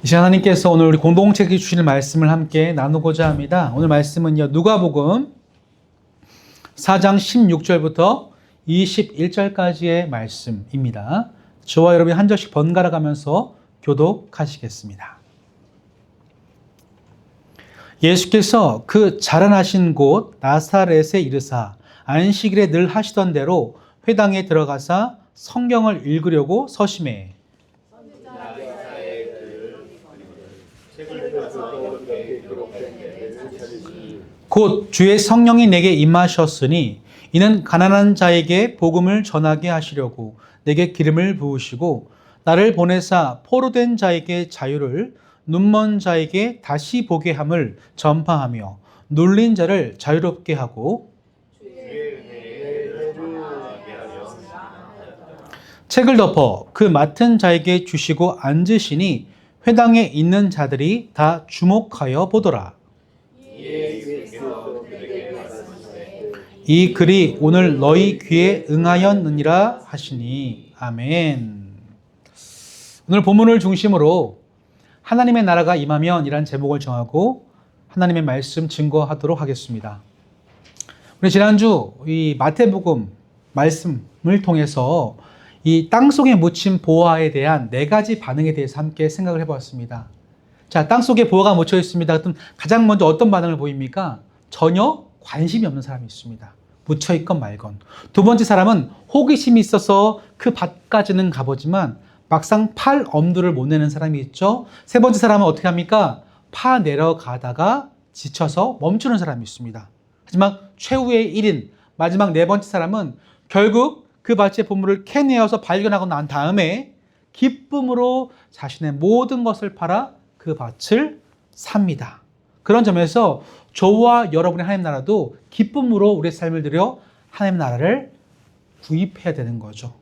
이제 하나님께서 오늘 우리 공동체에게 주시는 말씀을 함께 나누고자 합니다. 오늘 말씀은요, 누가복음 4장 16절부터 21절까지의 말씀입니다. 저와 여러분이 한 절씩 번갈아 가면서 교독하시겠습니다. 예수께서 그 자라나신 곳 나사렛에 이르사 안식일에 늘 하시던 대로 회당에 들어가사 성경을 읽으려고 서심해 곧 주의 성령이 내게 임하셨으니 이는 가난한 자에게 복음을 전하게 하시려고 내게 기름을 부으시고 나를 보내사 포로된 자에게 자유를 눈먼 자에게 다시 보게 함을 전파하며 눌린 자를 자유롭게 하고 책을 덮어 그 맡은 자에게 주시고 앉으시니 회당에 있는 자들이 다 주목하여 보더라. 이 글이 오늘 너희 귀에 응하였느니라 하시니 아멘. 오늘 본문을 중심으로 하나님의 나라가 임하면 이란 제목을 정하고 하나님의 말씀 증거하도록 하겠습니다. 우리 지난주 이 마태복음 말씀을 통해서 이 땅속에 묻힌 보화에 대한 4가지 반응에 대해서 함께 생각을 해보았습니다. 자, 땅속에 보화가 묻혀 있습니다. 그럼 가장 먼저 어떤 반응을 보입니까? 전혀 관심이 없는 사람이 있습니다. 묻혀 있건 말건. 두 번째 사람은 호기심이 있어서 그 밭까지는 가보지만 막상 팔 엄두를 못 내는 사람이 있죠. 세 번째 사람은 어떻게 합니까? 파 내려가다가 지쳐서 멈추는 사람이 있습니다. 하지만 최후의 1인, 마지막 4번째 사람은 결국 그 밭의 보물을 캐내어서 발견하고 난 다음에 기쁨으로 자신의 모든 것을 팔아 그 밭을 삽니다. 그런 점에서 저와 여러분의 하나님 나라도 기쁨으로 우리의 삶을 들여 하나님 나라를 구입해야 되는 거죠.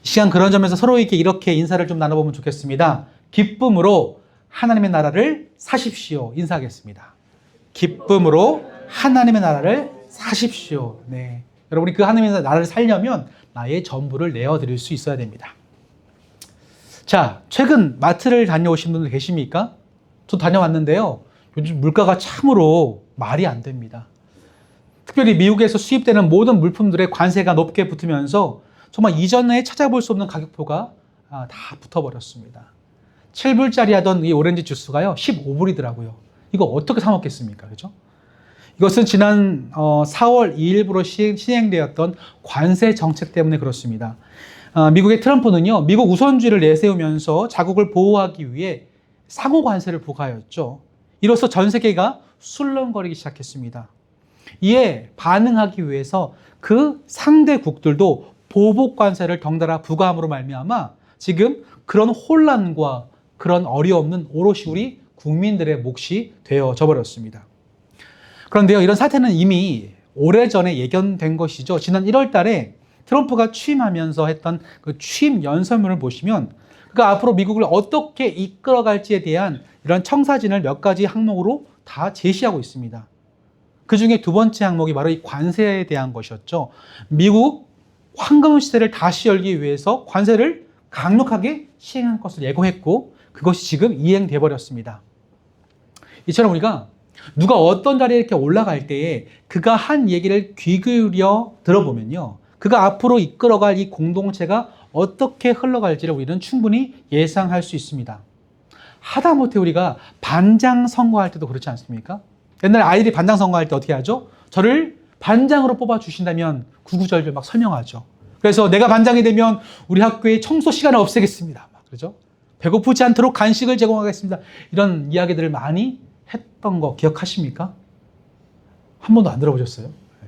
이 시간 그런 점에서 서로에게 이렇게 인사를 좀 나눠보면 좋겠습니다. 기쁨으로 하나님의 나라를 사십시오. 인사하겠습니다. 기쁨으로 하나님의 나라를 사십시오. 네. 여러분이 그 하나님의 나라를 살려면 나의 전부를 내어드릴 수 있어야 됩니다. 자, 최근 마트를 다녀오신 분들 계십니까? 저 다녀왔는데요. 요즘 물가가 참으로 말이 안 됩니다. 특별히 미국에서 수입되는 모든 물품들의 관세가 높게 붙으면서 정말 이전에 찾아볼 수 없는 가격표가 다 붙어버렸습니다. 7불짜리 하던 이 오렌지 주스가요, 15불이더라고요. 이거 어떻게 사 먹겠습니까? 그죠? 이것은 지난 4월 2일부로 시행되었던 관세 정책 때문에 그렇습니다. 미국의 트럼프는요, 미국 우선주의를 내세우면서 자국을 보호하기 위해 상호 관세를 부과하였죠. 이로써 전 세계가 술렁거리기 시작했습니다. 이에 반응하기 위해서 그 상대국들도 보복 관세를 덩달아 부과함으로 말미암아 지금 그런 혼란과 그런 어려움은 오롯이 우리 국민들의 몫이 되어져 버렸습니다. 그런데요, 이런 사태는 이미 오래전에 예견된 것이죠. 지난 1월 달에 트럼프가 취임하면서 했던 그 취임 연설문을 보시면 그가 앞으로 미국을 어떻게 이끌어갈지에 대한 이런 청사진을 몇 가지 항목으로 다 제시하고 있습니다. 그 중에 두 번째 항목이 바로 이 관세에 대한 것이었죠. 미국 황금 시대를 다시 열기 위해서 관세를 강력하게 시행할 것을 예고했고 그것이 지금 이행돼 버렸습니다. 이처럼 우리가 누가 어떤 자리에 이렇게 올라갈 때에 그가 한 얘기를 귀 기울여 들어보면요, 그가 앞으로 이끌어갈 이 공동체가 어떻게 흘러갈지를 우리는 충분히 예상할 수 있습니다. 하다못해 우리가 반장 선거할 때도 그렇지 않습니까? 옛날에 아이들이 반장 선거할 때 어떻게 하죠? 저를 반장으로 뽑아주신다면 구구절절 막 설명하죠. 그래서 내가 반장이 되면 우리 학교에 청소 시간을 없애겠습니다. 막 그러죠? 배고프지 않도록 간식을 제공하겠습니다. 이런 이야기들을 많이 했던 거 기억하십니까? 한 번도 안 들어보셨어요? 네.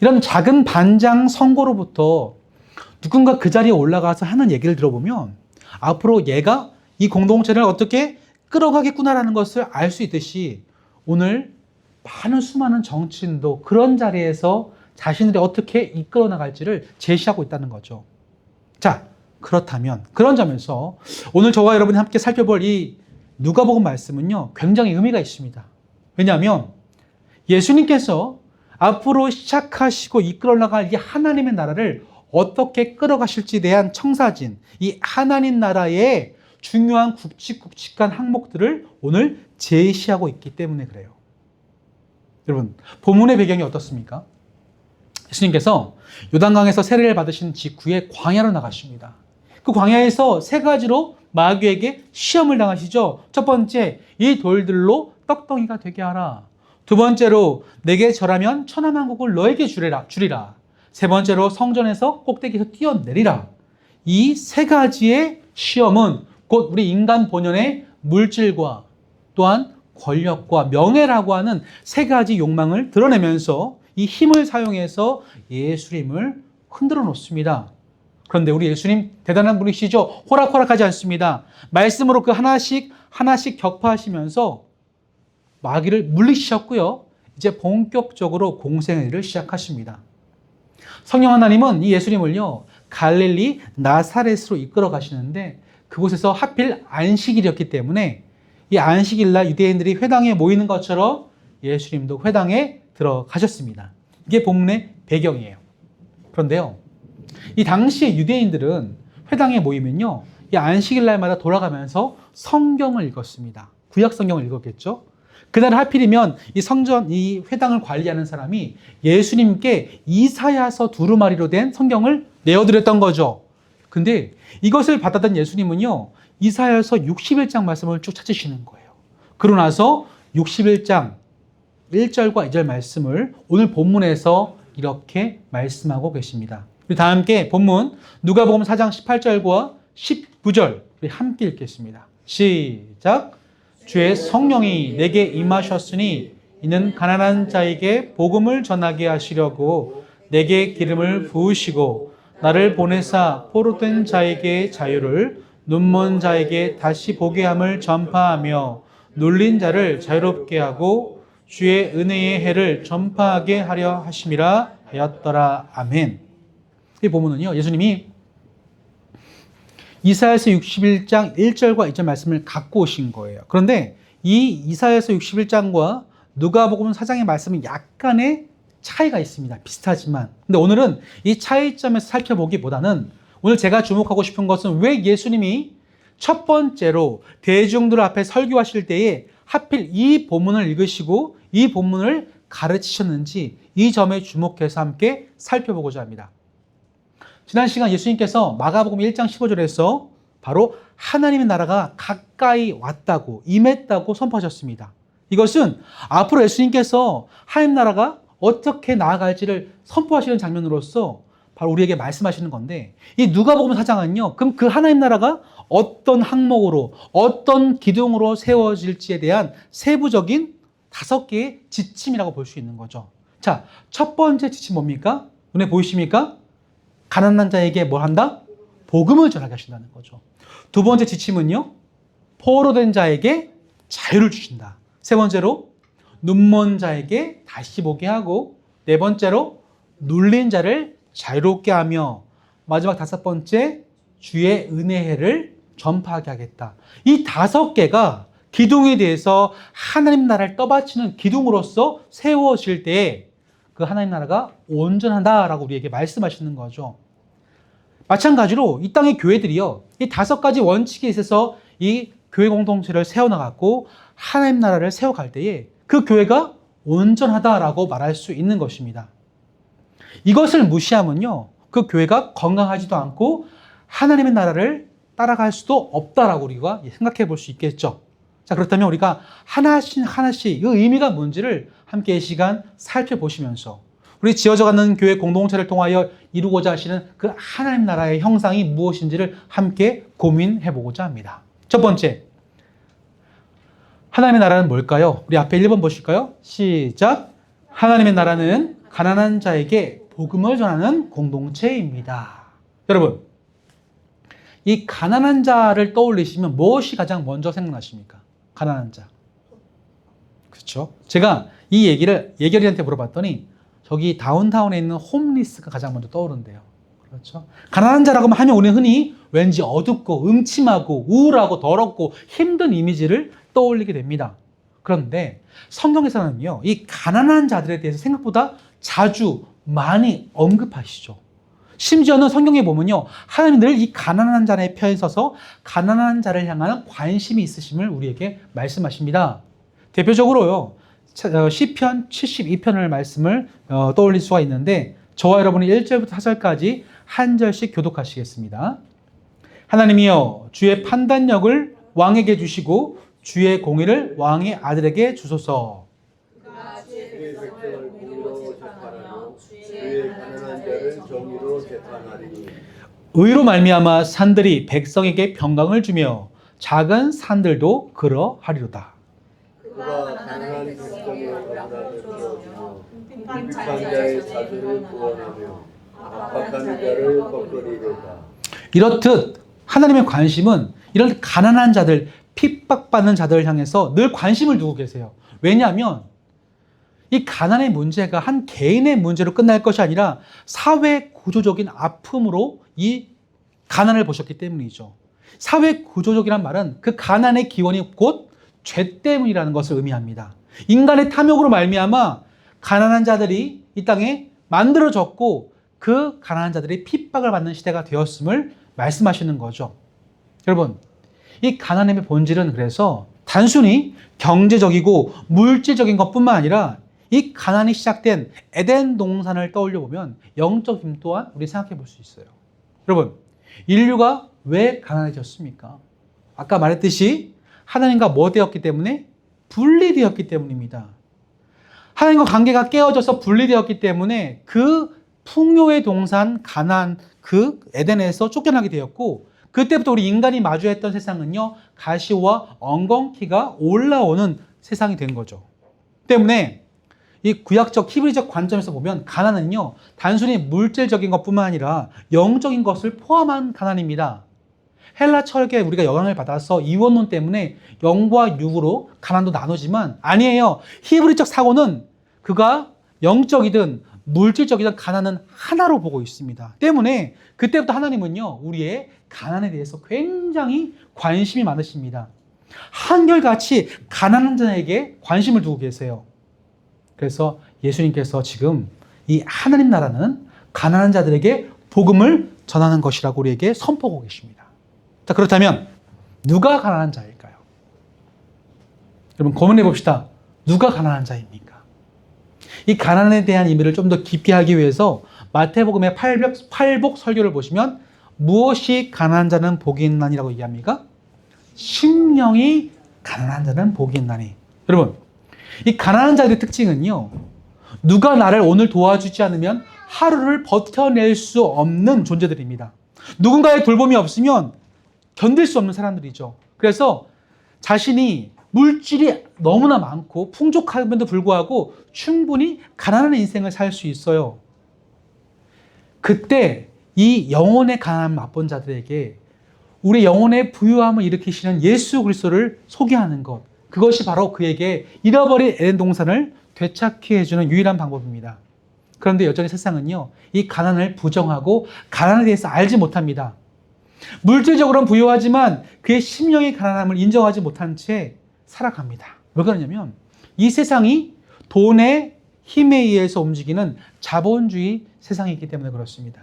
이런 작은 반장 선거로부터 누군가 그 자리에 올라가서 하는 얘기를 들어보면 앞으로 얘가 이 공동체를 어떻게 끌어가겠구나라는 것을 알 수 있듯이 오늘 많은 수많은 정치인도 그런 자리에서 자신들이 어떻게 이끌어 나갈지를 제시하고 있다는 거죠. 자, 그렇다면 그런 점에서 오늘 저와 여러분이 함께 살펴볼 이 누가복음 말씀은요, 굉장히 의미가 있습니다. 왜냐하면 예수님께서 앞으로 시작하시고 이끌어 나갈 이 하나님의 나라를 어떻게 끌어가실지에 대한 청사진, 이 하나님 나라의 중요한 굵직굵직한 항목들을 오늘 제시하고 있기 때문에 그래요. 여러분, 본문의 배경이 어떻습니까? 예수님께서 요단강에서 세례를 받으신 직후에 광야로 나가십니다. 그 광야에서 세 가지로 마귀에게 시험을 당하시죠. 첫 번째, 이 돌들로 떡덩이가 되게 하라. 두 번째로, 내게 절하면 천하만국을 너에게 주리라. 세 번째로, 성전에서 꼭대기에서 뛰어내리라. 이 세 가지의 시험은 곧 우리 인간 본연의 물질과 또한 권력과 명예라고 하는 세 가지 욕망을 드러내면서 이 힘을 사용해서 예수님을 흔들어 놓습니다. 그런데 우리 예수님 대단한 분이시죠. 호락호락하지 않습니다. 말씀으로 그 하나씩 격파하시면서 마귀를 물리치셨고요. 이제 본격적으로 공생의 일을 시작하십니다. 성령 하나님은 이 예수님을요, 갈릴리 나사렛으로 이끌어 가시는데 그곳에서 하필 안식일이었기 때문에 이 안식일날 유대인들이 회당에 모이는 것처럼 예수님도 회당에 들어가셨습니다. 이게 본문의 배경이에요. 그런데요, 이 당시에 유대인들은 회당에 모이면요, 이 안식일날마다 돌아가면서 성경을 읽었습니다. 구약 성경을 읽었겠죠. 그날 하필이면 이 회당을 관리하는 사람이 예수님께 이사야서 두루마리로 된 성경을 내어드렸던 거죠. 근데 이것을 받았던 예수님은요, 이사야서 61장 말씀을 쭉 찾으시는 거예요. 그러고 나서 61장 1절과 2절 말씀을 오늘 본문에서 이렇게 말씀하고 계십니다. 우리 다 함께 본문 누가복음 4장 18절과 19절 우리 함께 읽겠습니다. 시작. 주의 성령이 내게 임하셨으니 이는 가난한 자에게 복음을 전하게 하시려고 내게 기름을 부으시고 나를 보내사 포로된 자에게 자유를, 눈먼 자에게 다시 보게 함을 전파하며 눌린 자를 자유롭게 하고 주의 은혜의 해를 전파하게 하려 하심이라 하였더라. 아멘. 이 본문은요, 예수님이 이사야서 61장 1절과 2절 말씀을 갖고 오신 거예요. 그런데 이 이사야서 61장과 누가복음 4장의 말씀은 약간의 차이가 있습니다. 비슷하지만. 근데 오늘은 이 차이점에서 살펴보기보다는 오늘 제가 주목하고 싶은 것은 왜 예수님이 첫 번째로 대중들 앞에 설교하실 때에 하필 이 본문을 읽으시고 이 본문을 가르치셨는지 이 점에 주목해서 함께 살펴보고자 합니다. 지난 시간 예수님께서 마가복음 1장 15절에서 바로 하나님의 나라가 가까이 왔다고, 임했다고 선포하셨습니다. 이것은 앞으로 예수님께서 하나님 나라가 어떻게 나아갈지를 선포하시는 장면으로서 바로 우리에게 말씀하시는 건데, 이 누가복음 4장은요, 그럼 그 하나님 나라가 어떤 항목으로, 어떤 기둥으로 세워질지에 대한 세부적인 5개의 지침이라고 볼 수 있는 거죠. 자, 첫 번째 지침 뭡니까? 눈에 보이십니까? 가난한 자에게 뭘 한다? 복음을 전하게 하신다는 거죠. 두 번째 지침은요, 포로된 자에게 자유를 주신다. 세 번째로, 눈먼 자에게 다시 보게 하고, 네 번째로, 눌린 자를 자유롭게 하며, 마지막 5번째, 주의 은혜를 전파하게 하겠다. 이 5개가 기둥에 대해서 하나님 나라를 떠받치는 기둥으로서 세워질 때에 그 하나님 나라가 온전하다라고 우리에게 말씀하시는 거죠. 마찬가지로 이 땅의 교회들이요, 이 5가지 원칙에 있어서 이 교회 공동체를 세워나갔고 하나님 나라를 세워갈 때에 그 교회가 온전하다라고 말할 수 있는 것입니다. 이것을 무시하면요, 그 교회가 건강하지도 않고 하나님의 나라를 따라갈 수도 없다라고 우리가 생각해 볼 수 있겠죠. 자, 그렇다면 우리가 하나씩 이 의미가 뭔지를 함께 이 시간 살펴보시면서 우리 지어져가는 교회 공동체를 통하여 이루고자 하시는 그 하나님 나라의 형상이 무엇인지를 함께 고민해 보고자 합니다. 첫 번째, 하나님의 나라는 뭘까요? 우리 앞에 1번 보실까요? 시작. 하나님의 나라는 가난한 자에게 복음을 전하는 공동체입니다. 여러분, 이 가난한 자를 떠올리시면 무엇이 가장 먼저 생각나십니까? 가난한 자. 그렇죠? 제가 이 얘기를 예결이한테 물어봤더니 저기 다운타운에 있는 홈리스가 가장 먼저 떠오른대요. 그렇죠? 가난한 자라고 하면 우리는 흔히 왠지 어둡고 음침하고 우울하고 더럽고 힘든 이미지를 떠올리게 됩니다. 그런데 성경에서는요, 이 가난한 자들에 대해서 생각보다 자주 많이 언급하시죠. 심지어는 성경에 보면요, 하나님은 늘 이 가난한 자의 편에 서서 가난한 자를 향하는 관심이 있으심을 우리에게 말씀하십니다. 대표적으로요, 시편 72편을 말씀을 떠올릴 수가 있는데, 저와 여러분이 1절부터 4절까지 한 절씩 교독하시겠습니다. 하나님이여, 주의 판단력을 왕에게 주시고 주의 공의를 왕의 아들에게 주소서. 그가 주의 백성을 공의로 재판하며 주의 가난한 자를 정의로 재판하리니 의로 말미암아 산들이 백성에게 평강을 주며 작은 산들도 그러하리로다. 그가 가난한 백성의 억울함을 풀어주며 빈판 자의 자들을 구원하며 압박하는 자를 거스리리로다. 이렇듯 하나님의 관심은 이런 가난한 자들, 핍박받는 자들을 향해서 늘 관심을 두고 계세요. 왜냐하면 이 가난의 문제가 한 개인의 문제로 끝날 것이 아니라 사회 구조적인 아픔으로 이 가난을 보셨기 때문이죠. 사회 구조적이란 말은 그 가난의 기원이 곧 죄 때문이라는 것을 의미합니다. 인간의 탐욕으로 말미암아 가난한 자들이 이 땅에 만들어졌고 그 가난한 자들이 핍박을 받는 시대가 되었음을 말씀하시는 거죠. 여러분, 이 가난의 본질은 그래서 단순히 경제적이고 물질적인 것뿐만 아니라 이 가난이 시작된 에덴 동산을 떠올려 보면 영적 힘 또한 우리 생각해 볼 수 있어요. 여러분, 인류가 왜 가난해졌습니까? 아까 말했듯이 하나님과 뭐 되었기 때문에? 분리되었기 때문입니다. 하나님과 관계가 깨어져서 분리되었기 때문에 그 풍요의 동산 가나안 그 에덴에서 쫓겨나게 되었고, 그때부터 우리 인간이 마주했던 세상은요, 가시와 엉겅퀴가 올라오는 세상이 된 거죠. 때문에 이 구약적 히브리적 관점에서 보면 가난은요, 단순히 물질적인 것뿐만 아니라 영적인 것을 포함한 가난입니다. 헬라 철학에 우리가 영향을 받아서 이원론 때문에 영과 육으로 가난도 나누지만 아니에요. 히브리적 사고는 그가 영적이든 물질적이든 가난은 하나로 보고 있습니다. 때문에 그때부터 하나님은요, 우리의 가난에 대해서 굉장히 관심이 많으십니다. 한결같이 가난한 자에게 관심을 두고 계세요. 그래서 예수님께서 지금 이 하나님 나라는 가난한 자들에게 복음을 전하는 것이라고 우리에게 선포하고 계십니다. 자, 그렇다면 누가 가난한 자일까요? 여러분, 고민해 봅시다. 누가 가난한 자입니까? 이 가난에 대한 의미를 좀 더 깊게 하기 위해서 마태복음의 팔복 설교를 보시면 무엇이 가난한 자는 복이 있나니라고 얘기합니까? 심령이 가난한 자는 복이 있나니. 여러분, 이 가난한 자들의 특징은요, 누가 나를 오늘 도와주지 않으면 하루를 버텨낼 수 없는 존재들입니다. 누군가의 돌봄이 없으면 견딜 수 없는 사람들이죠. 그래서 자신이 물질이 너무나 많고 풍족함에도 불구하고 충분히 가난한 인생을 살 수 있어요. 그때 이 영혼의 가난함을 맛본 자들에게 우리 영혼의 부유함을 일으키시는 예수 그리스도를 소개하는 것, 그것이 바로 그에게 잃어버린 에덴 동산을 되찾게 해주는 유일한 방법입니다. 그런데 여전히 세상은요, 이 가난을 부정하고 가난에 대해서 알지 못합니다. 물질적으로는 부유하지만 그의 심령의 가난함을 인정하지 못한 채 살아갑니다. 왜 그러냐면 이 세상이 돈의 힘에 의해서 움직이는 자본주의 세상이기 때문에 그렇습니다.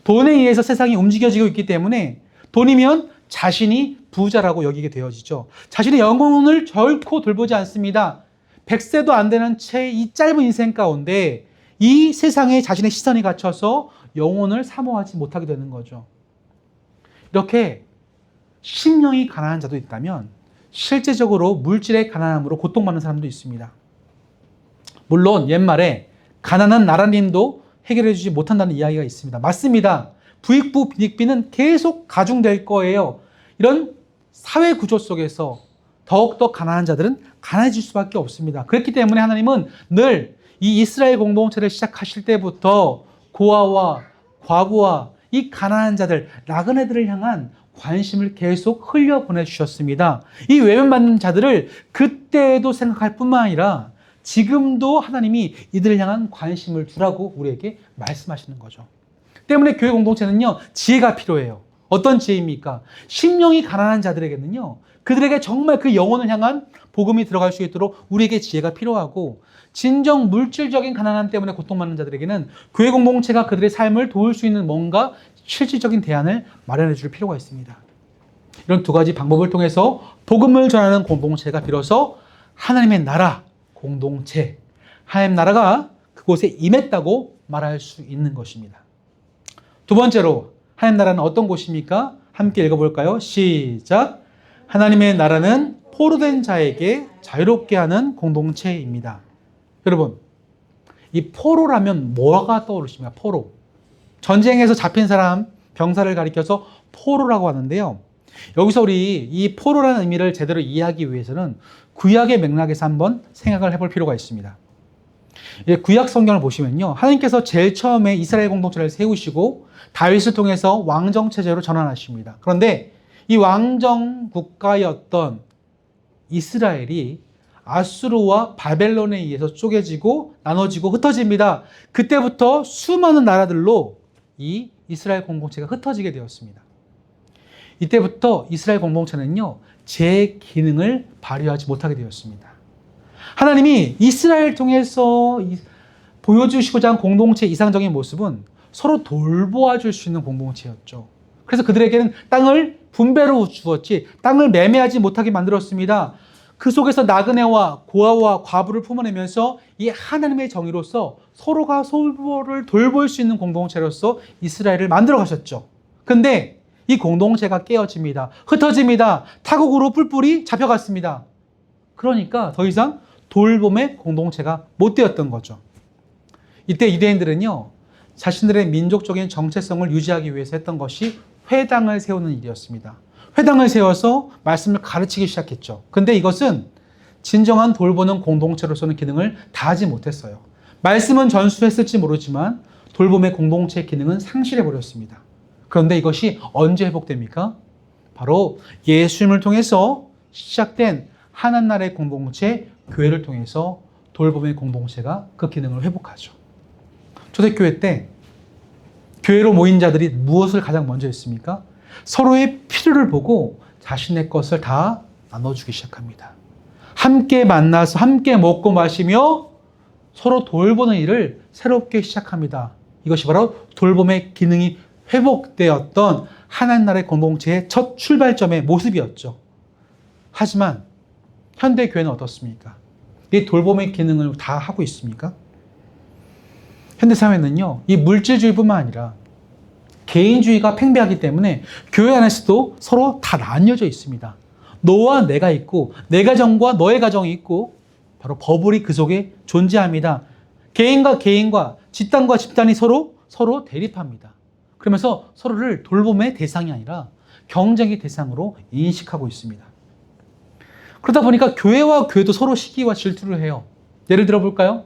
돈에 의해서 세상이 움직여지고 있기 때문에 돈이면 자신이 부자라고 여기게 되어지죠. 자신의 영혼을 결코 돌보지 않습니다. 100세도 안 되는 채 이 짧은 인생 가운데 이 세상에 자신의 시선이 갇혀서 영혼을 사모하지 못하게 되는 거죠. 이렇게 심령이 가난한 자도 있다면 실제적으로 물질의 가난함으로 고통받는 사람도 있습니다. 물론 옛말에 가난한 나라님도 해결해 주지 못한다는 이야기가 있습니다. 맞습니다. 부익부 빈익빈은 계속 가중될 거예요. 이런 사회 구조 속에서 더욱더 가난한 자들은 가난해질 수밖에 없습니다. 그렇기 때문에 하나님은 늘 이 이스라엘 공동체를 시작하실 때부터 고아와 과부와 이 가난한 자들, 나그네들을 향한 관심을 계속 흘려보내주셨습니다. 이 외면받는 자들을 그때도 생각할 뿐만 아니라 지금도 하나님이 이들을 향한 관심을 두라고 우리에게 말씀하시는 거죠. 때문에 교회 공동체는요, 지혜가 필요해요. 어떤 지혜입니까? 심령이 가난한 자들에게는요, 그들에게 정말 그 영혼을 향한 복음이 들어갈 수 있도록 우리에게 지혜가 필요하고, 진정 물질적인 가난함 때문에 고통받는 자들에게는 교회 공동체가 그들의 삶을 도울 수 있는 뭔가 실질적인 대안을 마련해 줄 필요가 있습니다. 이런 두 가지 방법을 통해서 복음을 전하는 공동체가 비로소 하나님의 나라 공동체, 하나님 나라가 그곳에 임했다고 말할 수 있는 것입니다. 두 번째로 하나님 나라는 어떤 곳입니까? 함께 읽어볼까요? 시작. 하나님의 나라는 포로된 자에게 자유롭게 하는 공동체입니다. 여러분, 이 포로라면 뭐가 떠오르십니까? 포로. 전쟁에서 잡힌 사람, 병사를 가리켜서 포로라고 하는데요. 여기서 우리 이 포로라는 의미를 제대로 이해하기 위해서는 구약의 맥락에서 한번 생각을 해볼 필요가 있습니다. 구약 성경을 보시면요, 하나님께서 제일 처음에 이스라엘 공동체를 세우시고 다윗을 통해서 왕정 체제로 전환하십니다. 그런데 이 왕정 국가였던 이스라엘이 아수르와 바벨론에 의해서 쪼개지고 나눠지고 흩어집니다. 그때부터 수많은 나라들로 이 이스라엘 공동체가 흩어지게 되었습니다. 이때부터 이스라엘 공동체는요, 제 기능을 발휘하지 못하게 되었습니다. 하나님이 이스라엘을 통해서 보여주시고자 한 공동체의 이상적인 모습은 서로 돌보아 줄 수 있는 공동체였죠. 그래서 그들에게는 땅을 분배로 주었지 땅을 매매하지 못하게 만들었습니다. 그 속에서 나그네와 고아와 과부를 품어내면서 이 하나님의 정의로서 서로가 서로를 돌볼 수 있는 공동체로서 이스라엘을 만들어 가셨죠. 근데 이 공동체가 깨어집니다. 흩어집니다. 타국으로 뿔뿔이 잡혀갔습니다. 그러니까 더 이상 돌봄의 공동체가 못 되었던 거죠. 이때 유대인들은요, 자신들의 민족적인 정체성을 유지하기 위해서 했던 것이 회당을 세우는 일이었습니다. 회당을 세워서 말씀을 가르치기 시작했죠. 근데 이것은 진정한 돌보는 공동체로서는 기능을 다하지 못했어요. 말씀은 전수했을지 모르지만 돌봄의 공동체의 기능은 상실해버렸습니다. 그런데 이것이 언제 회복됩니까? 바로 예수님을 통해서 시작된 하나님 나라의 공동체, 교회를 통해서 돌봄의 공동체가 그 기능을 회복하죠. 초대교회 때 교회로 모인 자들이 무엇을 가장 먼저 했습니까? 서로의 필요를 보고 자신의 것을 다 나눠주기 시작합니다. 함께 만나서 함께 먹고 마시며 서로 돌보는 일을 새롭게 시작합니다. 이것이 바로 돌봄의 기능이 회복되었던 하나님 나라의 공동체의 첫 출발점의 모습이었죠. 하지만 현대 교회는 어떻습니까? 이 돌봄의 기능을 다 하고 있습니까? 현대 사회는요, 이 물질주의뿐만 아니라 개인주의가 팽배하기 때문에 교회 안에서도 서로 다 나뉘어져 있습니다. 너와 내가 있고 내 가정과 너의 가정이 있고 바로 버블이 그 속에 존재합니다. 개인과 개인과 집단과 집단이 서로 대립합니다. 그러면서 서로를 돌봄의 대상이 아니라 경쟁의 대상으로 인식하고 있습니다. 그러다 보니까 교회와 교회도 서로 시기와 질투를 해요. 예를 들어 볼까요?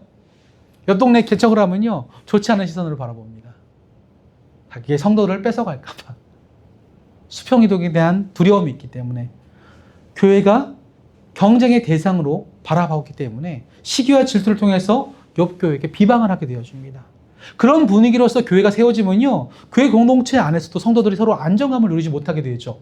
옆 동네 개척을 하면요, 좋지 않은 시선으로 바라봅니다. 자기의 성도를 뺏어갈까 봐. 수평이동에 대한 두려움이 있기 때문에 교회가 경쟁의 대상으로 바라보기 때문에 시기와 질투를 통해서 옆 교회에게 비방을 하게 되어집니다. 그런 분위기로서 교회가 세워지면요, 교회 공동체 안에서도 성도들이 서로 안정감을 누리지 못하게 되죠.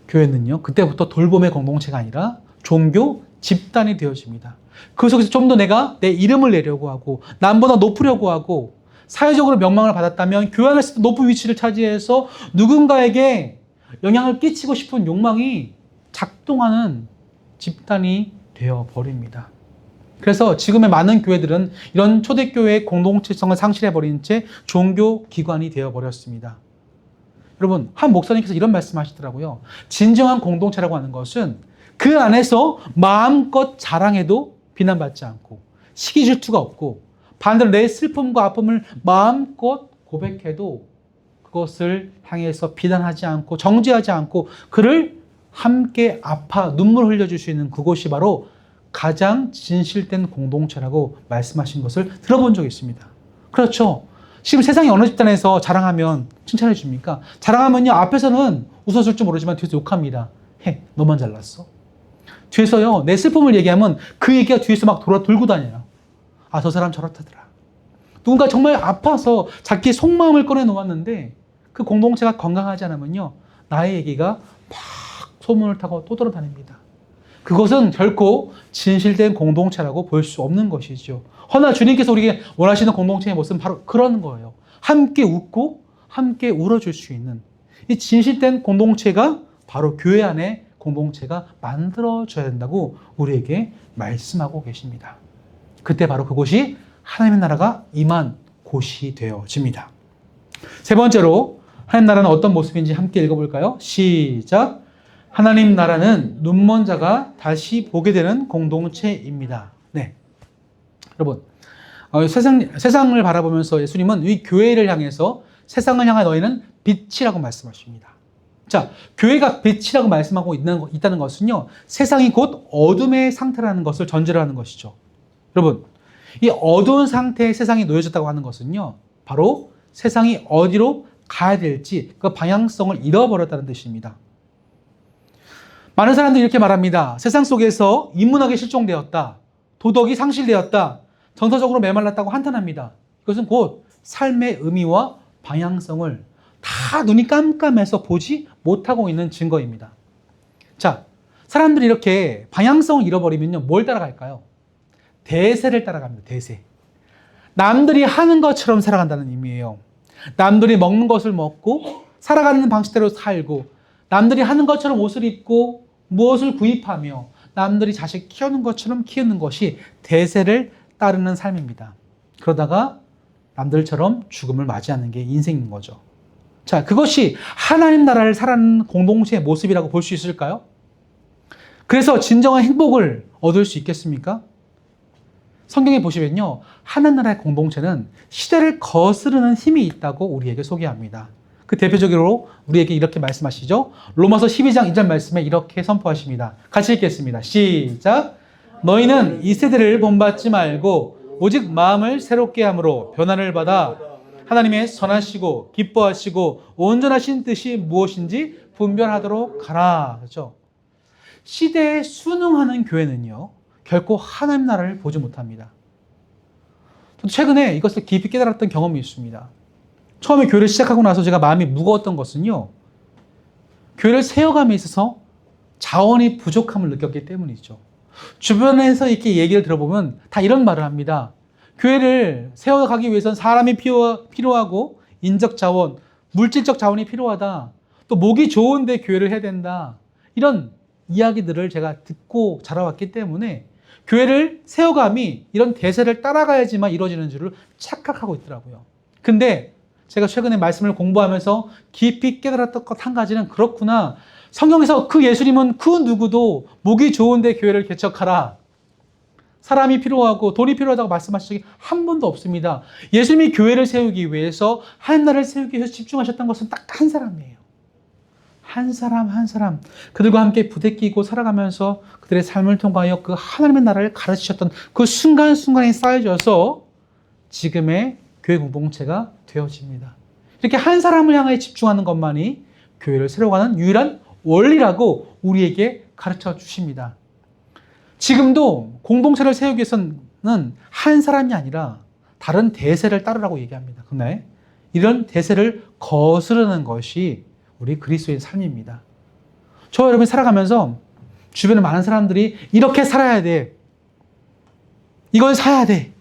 교회는요, 그때부터 돌봄의 공동체가 아니라 종교 집단이 되어집니다. 그 속에서 좀 더 내가 내 이름을 내려고 하고 남보다 높으려고 하고 사회적으로 명망을 받았다면 교회 안에서도 높은 위치를 차지해서 누군가에게 영향을 끼치고 싶은 욕망이 작동하는 집단이 되어버립니다. 그래서 지금의 많은 교회들은 이런 초대교회의 공동체성을 상실해버린 채 종교기관이 되어버렸습니다. 여러분, 한 목사님께서 이런 말씀 하시더라고요. 진정한 공동체라고 하는 것은 그 안에서 마음껏 자랑해도 비난받지 않고 시기 질투가 없고 반대로 내 슬픔과 아픔을 마음껏 고백해도 그것을 향해서 비난하지 않고 정죄하지 않고 그를 함께 아파 눈물 흘려줄 수 있는 그곳이 바로 가장 진실된 공동체라고 말씀하신 것을 들어본 적이 있습니다. 그렇죠. 지금 세상의 어느 집단에서 자랑하면 칭찬해 줍니까? 자랑하면요, 앞에서는 웃어줄 줄 모르지만 뒤에서 욕합니다. 너만 잘났어. 뒤에서요, 내 슬픔을 얘기하면 그 얘기가 뒤에서 막 돌고 다녀요. 저 사람 저렇다더라. 누군가 정말 아파서 자기의 속마음을 꺼내놓았는데 그 공동체가 건강하지 않으면요, 나의 얘기가 막 소문을 타고 또 돌아다닙니다. 그것은 결코 진실된 공동체라고 볼 수 없는 것이죠. 허나 주님께서 우리에게 원하시는 공동체의 모습은 바로 그런 거예요. 함께 웃고 함께 울어줄 수 있는 이 진실된 공동체가 바로 교회 안에 공동체가 만들어져야 된다고 우리에게 말씀하고 계십니다. 그때 바로 그곳이 하나님의 나라가 임한 곳이 되어집니다. 세 번째로 하나님 나라는 어떤 모습인지 함께 읽어볼까요? 시작. 하나님 나라는 눈먼 자가 다시 보게 되는 공동체입니다. 네, 여러분, 세상을 바라보면서 예수님은 이 교회를 향해서 세상을 향한 너희는 빛이라고 말씀하십니다. 자, 교회가 빛이라고 말씀하고 있다는 것은요, 세상이 곧 어둠의 상태라는 것을 전제로 하는 것이죠. 여러분, 이 어두운 상태의 세상이 놓여졌다고 하는 것은요, 바로 세상이 어디로 가야 될지 그 방향성을 잃어버렸다는 뜻입니다. 많은 사람들이 이렇게 말합니다. 세상 속에서 인문학이 실종되었다. 도덕이 상실되었다. 정서적으로 메말랐다고 한탄합니다. 이것은 곧 삶의 의미와 방향성을 다 눈이 깜깜해서 보지 못하고 있는 증거입니다. 자, 사람들이 이렇게 방향성을 잃어버리면요, 뭘 따라갈까요? 대세를 따라갑니다. 대세. 남들이 하는 것처럼 살아간다는 의미예요. 남들이 먹는 것을 먹고 살아가는 방식대로 살고 남들이 하는 것처럼 옷을 입고 무엇을 구입하며 남들이 자식 키우는 것처럼 키우는 것이 대세를 따르는 삶입니다. 그러다가 남들처럼 죽음을 맞이하는 게 인생인 거죠. 자, 그것이 하나님 나라를 살아가는 공동체의 모습이라고 볼 수 있을까요? 그래서 진정한 행복을 얻을 수 있겠습니까? 성경에 보시면요, 하나님 나라의 공동체는 시대를 거스르는 힘이 있다고 우리에게 소개합니다. 그 대표적으로 우리에게 이렇게 말씀하시죠. 로마서 12장 2절 말씀에 이렇게 선포하십니다. 같이 읽겠습니다. 시작. 너희는 이 세대를 본받지 말고 오직 마음을 새롭게 함으로 변화를 받아 하나님의 선하시고 기뻐하시고 온전하신 뜻이 무엇인지 분별하도록 하라. 그렇죠? 시대에 순응하는 교회는요, 결코 하나님 나라를 보지 못합니다. 저도 최근에 이것을 깊이 깨달았던 경험이 있습니다. 처음에 교회를 시작하고 나서 제가 마음이 무거웠던 것은요, 교회를 세워감에 있어서 자원이 부족함을 느꼈기 때문이죠. 주변에서 이렇게 얘기를 들어보면 다 이런 말을 합니다. 교회를 세워가기 위해서는 사람이 필요하고 인적 자원, 물질적 자원이 필요하다. 또 목이 좋은데 교회를 해야 된다. 이런 이야기들을 제가 듣고 자라왔기 때문에 교회를 세워감이 이런 대세를 따라가야지만 이루어지는 줄을 착각하고 있더라고요. 근데 제가 최근에 말씀을 공부하면서 깊이 깨달았던 것 한 가지는 그렇구나. 성경에서 그 예수님은 그 누구도 목이 좋은데 교회를 개척하라. 사람이 필요하고 돈이 필요하다고 말씀하신 적이 한 번도 없습니다. 예수님이 교회를 세우기 위해서 하나님 나라를 세우기 위해서 집중하셨던 것은 딱 한 사람이에요. 한 사람. 그들과 함께 부대끼고 살아가면서 그들의 삶을 통하여 그 하나님의 나라를 가르치셨던 그 순간순간이 쌓여져서 지금의 교회 공동체가 되어집니다. 이렇게 한 사람을 향해 집중하는 것만이 교회를 세워가는 유일한 원리라고 우리에게 가르쳐 주십니다. 지금도 공동체를 세우기 위해서는 한 사람이 아니라 다른 대세를 따르라고 얘기합니다. 근데 이런 대세를 거스르는 것이 우리 그리스도의 삶입니다. 저 여러분이 살아가면서 주변에 많은 사람들이 이렇게 살아야 돼. 이걸 사야 돼.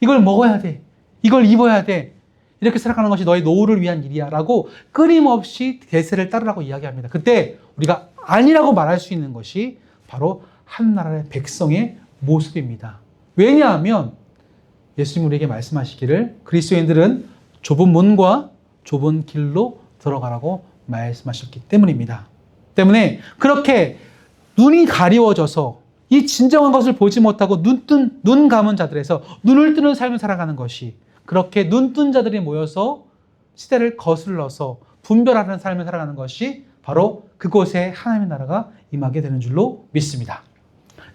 이걸 먹어야 돼. 이걸 입어야 돼. 이렇게 살아가는 것이 너의 노후를 위한 일이야 라고 끊임없이 대세를 따르라고 이야기합니다. 그때 우리가 아니라고 말할 수 있는 것이 바로 한 나라의 백성의 모습입니다. 왜냐하면 예수님 우리에게 말씀하시기를 그리스도인들은 좁은 문과 좁은 길로 들어가라고 말씀하셨기 때문입니다. 때문에 그렇게 눈이 가리워져서 이 진정한 것을 보지 못하고 눈 감은 자들에서 눈을 뜨는 삶을 살아가는 것이 그렇게 눈뜬 자들이 모여서 시대를 거슬러서 분별하는 삶을 살아가는 것이 바로 그곳에 하나님의 나라가 임하게 되는 줄로 믿습니다.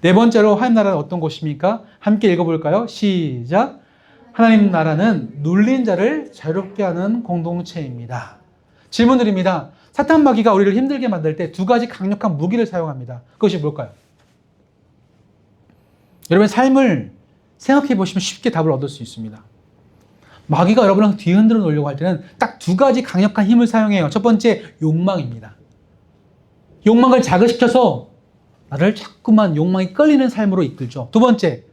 네 번째로 하나님 나라는 어떤 곳입니까? 함께 읽어볼까요? 시작. 하나님 나라는 눌린 자를 자유롭게 하는 공동체입니다. 질문 드립니다. 사탄 마귀가 우리를 힘들게 만들 때 두 가지 강력한 무기를 사용합니다. 그것이 뭘까요? 여러분 삶을 생각해 보시면 쉽게 답을 얻을 수 있습니다. 마귀가 여러분을 뒤흔들어 놓으려고 할 때는 딱 두 가지 강력한 힘을 사용해요. 첫 번째, 욕망입니다. 욕망을 자극시켜서 나를 자꾸만 욕망이 끌리는 삶으로 이끌죠. 두 번째,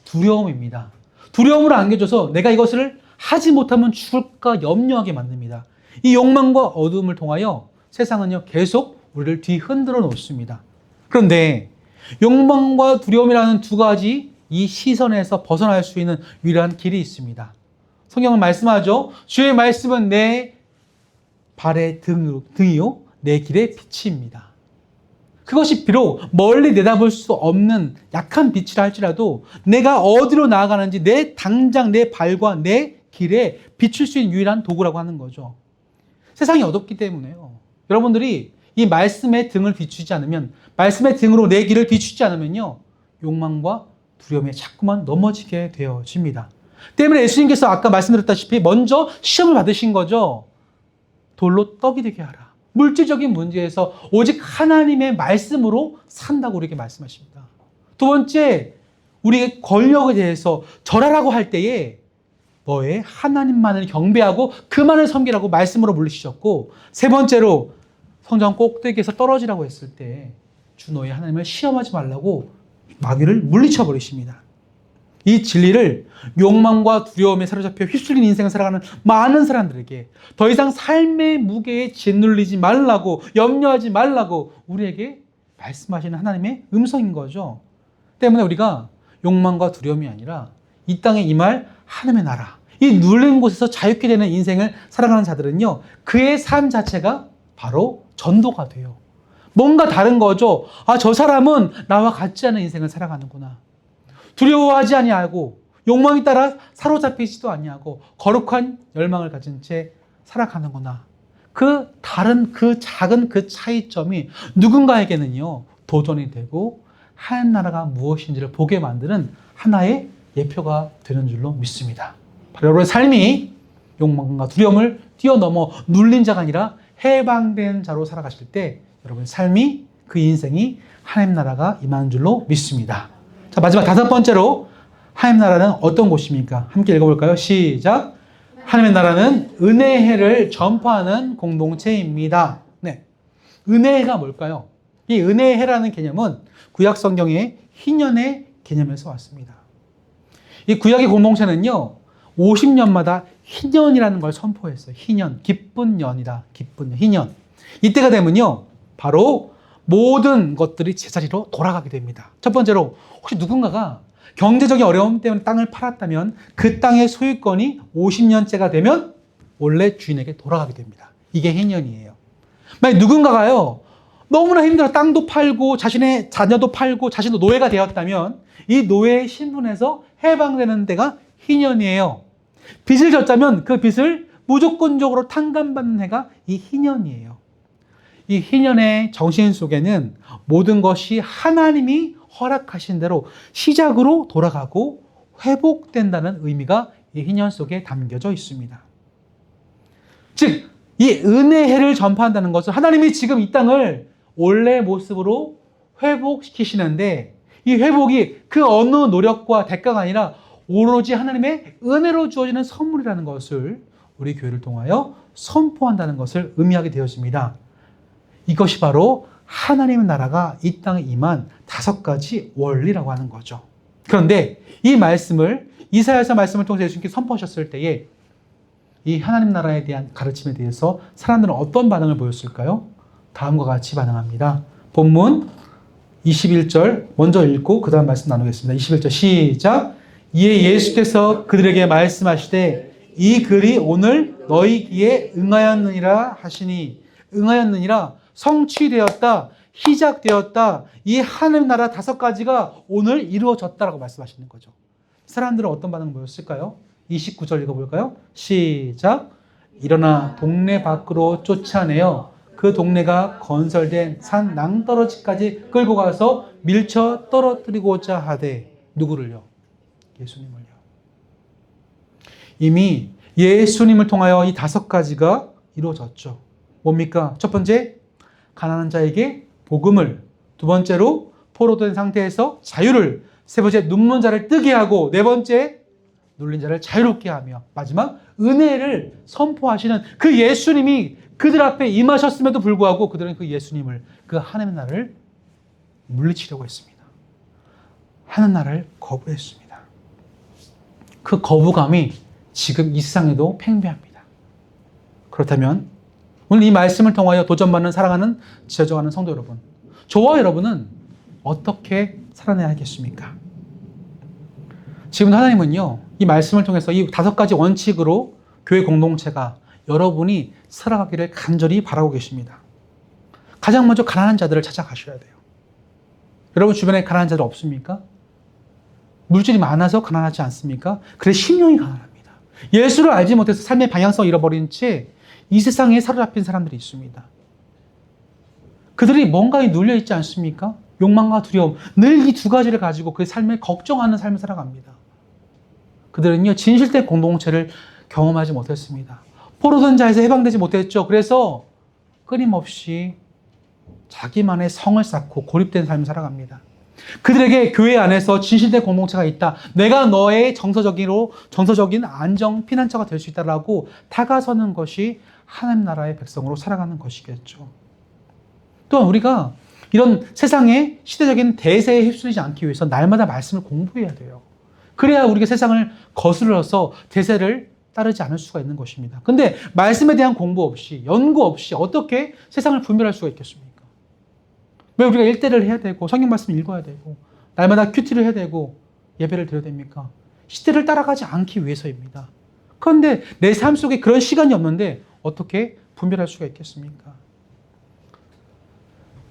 두려움입니다. 두려움을 안겨줘서 내가 이것을 하지 못하면 죽을까 염려하게 만듭니다. 이 욕망과 어둠을 통하여 세상은요, 계속 우리를 뒤흔들어 놓습니다. 그런데 욕망과 두려움이라는 두 가지 이 시선에서 벗어날 수 있는 유일한 길이 있습니다. 성경은 말씀하죠. 주의 말씀은 내 발의 등이요, 내 길의 빛입니다. 그것이 비록 멀리 내다볼 수 없는 약한 빛이라 할지라도 내가 어디로 나아가는지 당장 내 발과 내 길에 비출 수 있는 유일한 도구라고 하는 거죠. 세상이 어둡기 때문에요. 여러분들이 이 말씀의 등을 비추지 않으면, 말씀의 등으로 내 길을 비추지 않으면요, 욕망과 두려움에 자꾸만 넘어지게 되어집니다. 때문에 예수님께서 아까 말씀드렸다시피 먼저 시험을 받으신 거죠. 돌로 떡이 되게 하라. 물질적인 문제에서 오직 하나님의 말씀으로 산다고 우리에게 말씀하십니다. 두 번째, 우리의 권력에 대해서 절하라고 할 때에 너의 하나님만을 경배하고 그만을 섬기라고 말씀으로 물리시셨고, 세 번째로 성전 꼭대기에서 떨어지라고 했을 때 주 너의 하나님을 시험하지 말라고 마귀를 물리쳐 버리십니다. 이 진리를 욕망과 두려움에 사로잡혀 휩쓸린 인생을 살아가는 많은 사람들에게 더 이상 삶의 무게에 짓눌리지 말라고, 염려하지 말라고 우리에게 말씀하시는 하나님의 음성인 거죠. 때문에 우리가 욕망과 두려움이 아니라 이 땅에 임할 하나님의 나라, 이 눌린 곳에서 자유케 되는 인생을 살아가는 자들은요, 그의 삶 자체가 바로 전도가 돼요. 뭔가 다른 거죠. 아, 저 사람은 나와 같지 않은 인생을 살아가는구나. 두려워하지 아니하고 욕망에 따라 사로잡히지도 아니하고 거룩한 열망을 가진 채 살아가는구나. 그 다른 그 작은 그 차이점이 누군가에게는요, 도전이 되고 하나님 나라가 무엇인지를 보게 만드는 하나의 예표가 되는 줄로 믿습니다. 바로 여러분의 삶이 욕망과 두려움을 뛰어넘어 눌린 자가 아니라 해방된 자로 살아가실 때 여러분의 삶이, 그 인생이 하나님 나라가 임하는 줄로 믿습니다. 자, 마지막 다섯 번째로 하나님 나라는 어떤 곳입니까? 함께 읽어볼까요? 시작. 하나님의 나라는 은혜의 해를 전파하는 공동체입니다. 네, 은혜의 해가 뭘까요? 이 은혜의 해라는 개념은 구약 성경의 희년의 개념에서 왔습니다. 이 구약의 공동체는요, 50년마다 희년이라는 걸 선포했어요. 희년, 기쁜 년이다. 기쁜 년, 희년. 이때가 되면요, 바로 모든 것들이 제자리로 돌아가게 됩니다. 첫 번째로, 혹시 누군가가 경제적인 어려움 때문에 땅을 팔았다면 그 땅의 소유권이 50년째가 되면 원래 주인에게 돌아가게 됩니다. 이게 희년이에요. 만약 누군가가요, 너무나 힘들어 땅도 팔고 자신의 자녀도 팔고 자신도 노예가 되었다면 이 노예의 신분에서 해방되는 데가 희년이에요. 빚을 졌다면 그 빚을 무조건적으로 탕감받는 해가 이 희년이에요. 이 희년의 정신 속에는 모든 것이 하나님이 허락하신 대로 시작으로 돌아가고 회복된다는 의미가 이 희년 속에 담겨져 있습니다. 즉, 이 은혜해를 전파한다는 것은 하나님이 지금 이 땅을 원래 모습으로 회복시키시는데 이 회복이 그 어느 노력과 대가가 아니라 오로지 하나님의 은혜로 주어지는 선물이라는 것을 우리 교회를 통하여 선포한다는 것을 의미하게 되어집니다. 이것이 바로 하나님의 나라가 이 땅에 임한 다섯 가지 원리라고 하는 거죠. 그런데 이 말씀을 이사야서 말씀을 통해서 예수님께서 선포하셨을 때에 이 하나님 나라에 대한 가르침에 대해서 사람들은 어떤 반응을 보였을까요? 다음과 같이 반응합니다. 본문 21절 먼저 읽고 그 다음 말씀 나누겠습니다. 21절 시작. 이에 예수께서 그들에게 말씀하시되 이 글이 오늘 너희 귀에 응하였느니라 하시니, 응하였느니라, 성취되었다, 시작되었다, 이 하나님 나라 다섯 가지가 오늘 이루어졌다라고 말씀하시는 거죠. 사람들은 어떤 반응을 보였을까요? 29절 읽어볼까요? 시작. 일어나 동네 밖으로 쫓아내어 그 동네가 건설된 산 낭떠러지까지 끌고 가서 밀쳐 떨어뜨리고자 하되. 누구를요? 예수님을요. 이미 예수님을 통하여 이 다섯 가지가 이루어졌죠. 뭡니까? 첫 번째, 가난한 자에게 복음을. 두 번째로, 포로된 상태에서 자유를. 세 번째, 눈먼 자를 뜨게 하고. 네 번째, 눌린 자를 자유롭게 하며 마지막 은혜를 선포하시는 그 예수님이 그들 앞에 임하셨음에도 불구하고 그들은 그 예수님을, 그 하나님의 나라를 물리치려고 했습니다. 하나님 나라를 거부했습니다. 그 거부감이 지금 이 세상에도 팽배합니다. 그렇다면 오늘 이 말씀을 통하여 도전받는 사랑하는 지어져가는 성도 여러분, 저와 여러분은 어떻게 살아내야 하겠습니까? 지금 하나님은요, 이 말씀을 통해서 이 5가지 원칙으로 교회 공동체가 여러분이 살아가기를 간절히 바라고 계십니다. 가장 먼저 가난한 자들을 찾아가셔야 돼요. 여러분 주변에 가난한 자들 없습니까? 물질이 많아서 가난하지 않습니까? 그래 심령이 가난합니다. 예수를 알지 못해서 삶의 방향성을 잃어버린 채 이 세상에 사로잡힌 사람들이 있습니다. 그들이 뭔가에 눌려있지 않습니까? 욕망과 두려움, 늘 이 2가지를 가지고 그 삶을 걱정하는 삶을 살아갑니다. 그들은요, 진실된 공동체를 경험하지 못했습니다. 포로된 자에서 해방되지 못했죠. 그래서 끊임없이 자기만의 성을 쌓고 고립된 삶을 살아갑니다. 그들에게 교회 안에서 진실된 공동체가 있다. 내가 너의 정서적인 안정, 피난처가 될 수 있다라고 다가서는 것이 하나님 나라의 백성으로 살아가는 것이겠죠. 또한 우리가 이런 세상의 시대적인 대세에 휩쓸리지 않기 위해서 날마다 말씀을 공부해야 돼요. 그래야 우리가 세상을 거슬러서 대세를 따르지 않을 수가 있는 것입니다. 근데 말씀에 대한 공부 없이, 연구 없이 어떻게 세상을 분별할 수가 있겠습니까? 왜 우리가 일대를 해야 되고 성경 말씀을 읽어야 되고 날마다 큐티를 해야 되고 예배를 드려야 됩니까? 시대를 따라가지 않기 위해서입니다. 그런데 내 삶 속에 그런 시간이 없는데 어떻게 분별할 수가 있겠습니까?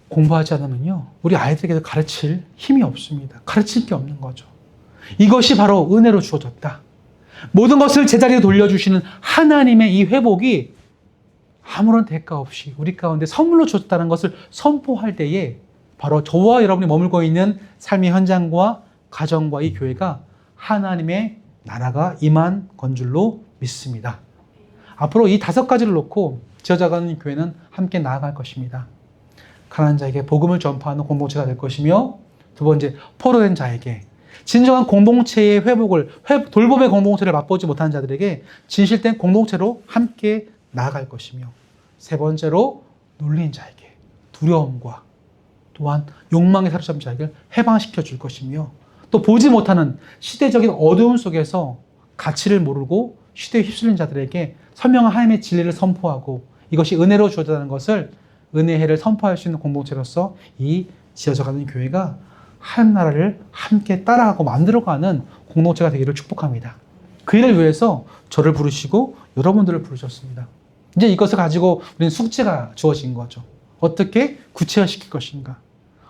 공부하지 않으면요, 우리 아이들에게도 가르칠 힘이 없습니다. 가르칠 게 없는 거죠. 이것이 바로 은혜로 주어졌다. 모든 것을 제자리에 돌려주시는 하나님의 이 회복이 아무런 대가 없이 우리 가운데 선물로 주었다는 것을 선포할 때에 바로 저와 여러분이 머물고 있는 삶의 현장과 가정과 이 교회가 하나님의 나라가 임한 건 줄로 믿습니다. 앞으로 이 5가지를 놓고 지어져가는 교회는 함께 나아갈 것입니다. 가난한 자에게 복음을 전파하는 공동체가 될 것이며, 2번째, 포로된 자에게 진정한 공동체의 회복을, 돌봄의 공동체를 맛보지 못하는 자들에게 진실된 공동체로 함께 나아갈 것이며, 3번째로 눌린 자에게 두려움과 또한 욕망에 사로잡힌 자에게 해방시켜 줄 것이며, 또 보지 못하는 시대적인 어두움 속에서 가치를 모르고 시대에 휩쓸린 자들에게 선명한 하나님의 진리를 선포하고 이것이 은혜로 주어졌다는 것을, 은혜의 해를 선포할 수 있는 공동체로서 이 지어져가는 교회가 하나님 나라를 함께 따라가고 만들어가는 공동체가 되기를 축복합니다. 그 일을 위해서 저를 부르시고 여러분들을 부르셨습니다. 이제 이것을 가지고 우리는 숙제가 주어진 거죠. 어떻게 구체화시킬 것인가?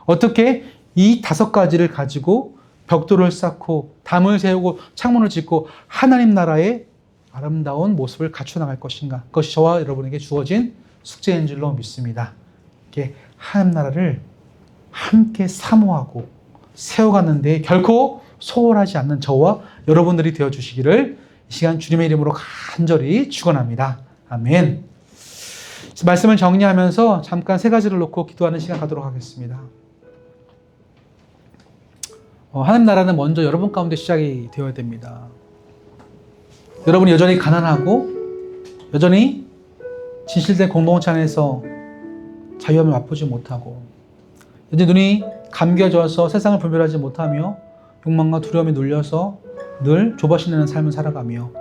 어떻게 이 5가지를 가지고 벽돌을 쌓고 담을 세우고 창문을 짓고 하나님 나라의 아름다운 모습을 갖춰나갈 것인가? 그것이 저와 여러분에게 주어진 숙제인 줄로 믿습니다. 이렇게 하나님 나라를 함께 사모하고 세워가는 데 결코 소홀하지 않는 저와 여러분들이 되어주시기를 이 시간 주님의 이름으로 간절히 축원합니다. 아멘. 말씀을 정리하면서 잠깐 3가지를 놓고 기도하는 시간 가도록 하겠습니다. 하나님 나라는 먼저 여러분 가운데 시작이 되어야 됩니다. 여러분이 여전히 가난하고 여전히 진실된 공동체 안에서 자유함을 맛보지 못하고 이제 눈이 감겨져서 세상을 분별하지 못하며 욕망과 두려움에 눌려서 늘 조바심내는 삶을 살아가며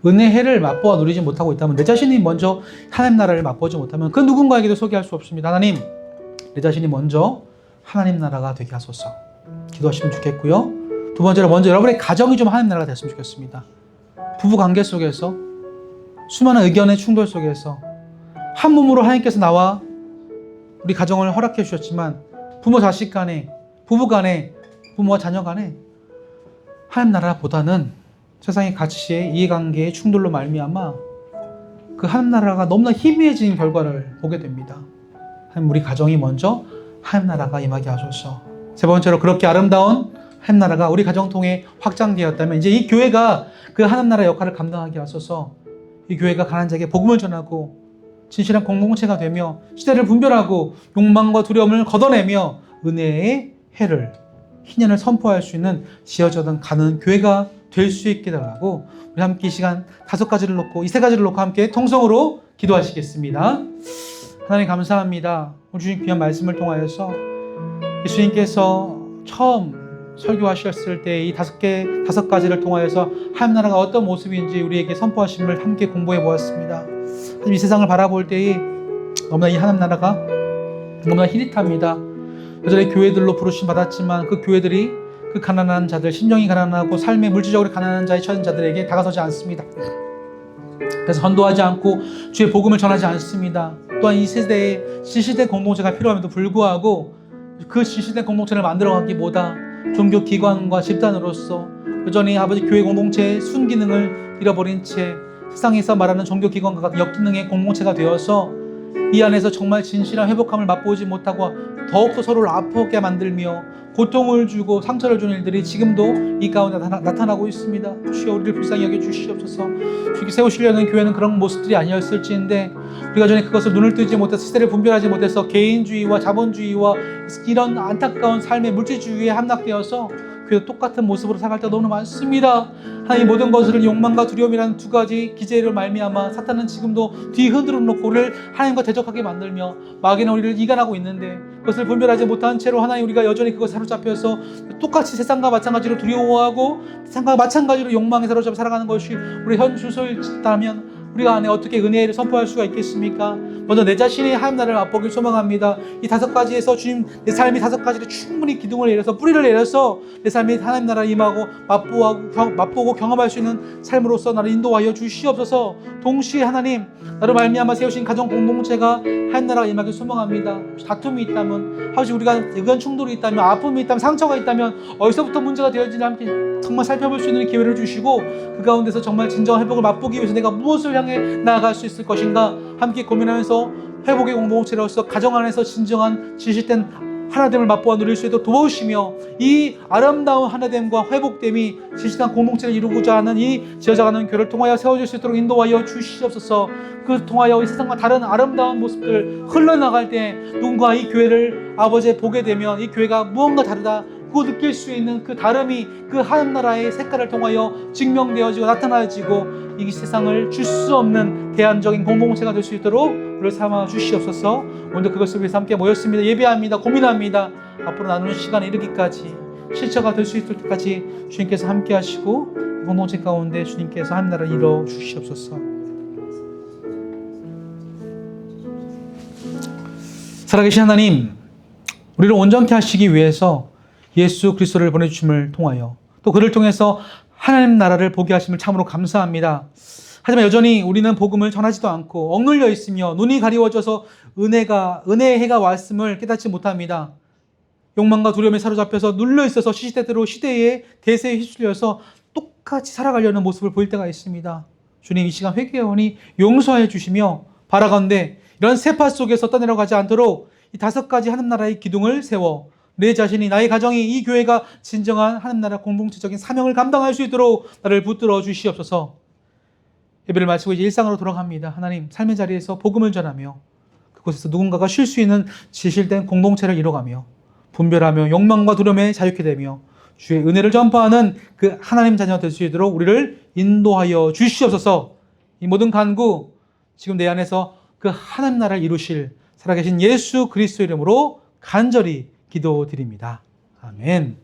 은혜의 해를 맛보아 누리지 못하고 있다면, 내 자신이 먼저 하나님 나라를 맛보지 못하면 그 누군가에게도 소개할 수 없습니다. 하나님, 내 자신이 먼저 하나님 나라가 되게 하소서 기도하시면 좋겠고요. 2번째로 먼저 여러분의 가정이 좀 하나님 나라가 됐으면 좋겠습니다. 부부 관계 속에서 수많은 의견의 충돌 속에서 한 몸으로 하나님께서 나와 우리 가정을 허락해 주셨지만 부모 자식 간에, 부부 간에, 부모와 자녀 간에 하나님 나라보다는 세상의 가치의 이해관계의 충돌로 말미암아 그 하나님 나라가 너무나 희미해진 결과를 보게 됩니다. 하나님, 우리 가정이 먼저 하나님 나라가 임하게 하소서. 3번째로 그렇게 아름다운 하나님 나라가 우리 가정 통해 확장되었다면 이제 이 교회가 그 하나님 나라 역할을 감당하게 하소서. 이 교회가 가난한 자에게 복음을 전하고 진실한 공동체가 되며 시대를 분별하고 욕망과 두려움을 걷어내며 은혜의 해를, 희년을 선포할 수 있는 지어져던 가는 교회가 될 수 있게 달라고 우리 함께 이 시간 5가지를 놓고 이 3가지를 놓고 함께 통성으로 기도하시겠습니다. 하나님 감사합니다. 오늘 주신 귀한 말씀을 통하여서 예수님께서 처음 설교하셨을 때 이 5가지를 통하여서 하나님 나라가 어떤 모습인지 우리에게 선포하심을 함께 공부해 보았습니다. 이 세상을 바라볼 때에 너무나 이 하나님 나라가 너무나 희릿합니다. 여전히 교회들로 부르심 받았지만 그 교회들이 그 가난한 자들, 심령이 가난하고 삶의 물질적으로 가난한 자의 처한 자들에게 다가서지 않습니다. 그래서 전도하지 않고 주의 복음을 전하지 않습니다. 또한 이 시대에 시시된 공동체가 필요함에도 불구하고 그 시시된 공동체를 만들어가기보다 종교기관과 집단으로서 여전히 아버지 교회 공동체의 순기능을 잃어버린 채 세상에서 말하는 종교기관과 같은 역기능의 공동체가 되어서 이 안에서 정말 진실한 회복함을 맛보지 못하고 더욱더 서로를 아프게 만들며 고통을 주고 상처를 주는 일들이 지금도 이 가운데 나타나고 있습니다. 주여 우리를 불쌍히 여겨주시옵소서. 주께 세우시려는 교회는 그런 모습들이 아니었을지인데 우리가 전에 그것을 눈을 뜨지 못해서 시대를 분별하지 못해서 개인주의와 자본주의와 이런 안타까운 삶의 물질주의에 함락되어서 교회도 똑같은 모습으로 살아갈 때가 너무 많습니다. 하나님 모든 것을 욕망과 두려움이라는 2가지 기제를 말미암아 사탄은 지금도 뒤 흔들어 놓고 우리를 하나님과 대적하게 만들며 마귀는 우리를 이간하고 있는데 그것을 분별하지 못한 채로 하나님 우리가 여전히 그것에 사로잡혀서 똑같이 세상과 마찬가지로 두려워하고 세상과 마찬가지로 욕망에 사로잡혀 살아가는 것이 우리 현 주소일다면 우리가 안에 어떻게 은혜를 선포할 수가 있겠습니까? 먼저 내 자신이 하나님 나라를 맛보길 소망합니다. 이 5가지에서 주님 내 삶이 5가지를 충분히 기둥을 내려서 뿌리를 내려서 내 삶이 하나님 나라를 임하고 맛보고 경험할 수 있는 삶으로서 나를 인도하여 주시옵소서. 동시에 하나님 나를 말미암아 세우신 가정 공동체가 하나님 나라가 임하길 소망합니다. 다툼이 있다면 아버지 우리가 의견 충돌이 있다면 아픔이 있다면 상처가 있다면 어디서부터 문제가 되어지나 함께 정말 살펴볼 수 있는 기회를 주시고 그 가운데서 정말 진정한 회복을 맛보기 위해서 내가 무엇을 향해 나아갈 수 있을 것인가 함께 고민하면서 회복의 공동체로서 가정 안에서 진정한 진실된 하나됨을 맛보아 누릴 수 있도록 도와주시며 이 아름다운 하나됨과 회복됨이 진실한 공동체를 이루고자 하는 이 지어져가는 교회를 통하여 세워질 수 있도록 인도하여 주시옵소서. 그 통하여 이 세상과 다른 아름다운 모습들 흘러나갈 때 누군가 이 교회를 아버지 보게 되면 이 교회가 무언가 다르다 그 느낄 수 있는 그 다름이 그 하나님 나라의 색깔을 통하여 증명되어지고 나타나지고 이 세상을 줄 수 없는 대안적인 공동체가 될 수 있도록 우리를 삼아 주시옵소서. 오늘 그것을 위해서 함께 모였습니다. 예배합니다. 고민합니다. 앞으로 나누는 시간에 이르기까지 실체가 될 수 있을 때까지 주님께서 함께 하시고 공동체 가운데 주님께서 하나님 나라를 이루어 주시옵소서. 살아계신 하나님, 우리를 온전케 하시기 위해서 예수 그리스도를 보내주심을 통하여 또 그를 통해서 하나님 나라를 보게 하심을 참으로 감사합니다. 하지만 여전히 우리는 복음을 전하지도 않고 억눌려 있으며 눈이 가리워져서 은혜의 해가 왔음을 깨닫지 못합니다. 욕망과 두려움에 사로잡혀서 눌려 있어서 시시때때로 시대의 대세에 휩쓸려서 똑같이 살아가려는 모습을 보일 때가 있습니다. 주님 이 시간 회개하오니 용서해 주시며 바라건대 이런 세파 속에서 떠내려가지 않도록 이 5가지 하나님 나라의 기둥을 세워 내 자신이 나의 가정이 이 교회가 진정한 하나님 나라 공동체적인 사명을 감당할 수 있도록 나를 붙들어 주시옵소서. 예배를 마치고 이제 일상으로 돌아갑니다. 하나님 삶의 자리에서 복음을 전하며 그곳에서 누군가가 쉴 수 있는 진실된 공동체를 이뤄가며 분별하며 욕망과 두려움에 자유케 되며 주의 은혜를 전파하는 그 하나님 자녀가 될 수 있도록 우리를 인도하여 주시옵소서. 이 모든 간구 지금 내 안에서 그 하나님 나라를 이루실 살아계신 예수 그리스도 이름으로 간절히 기도드립니다. 아멘.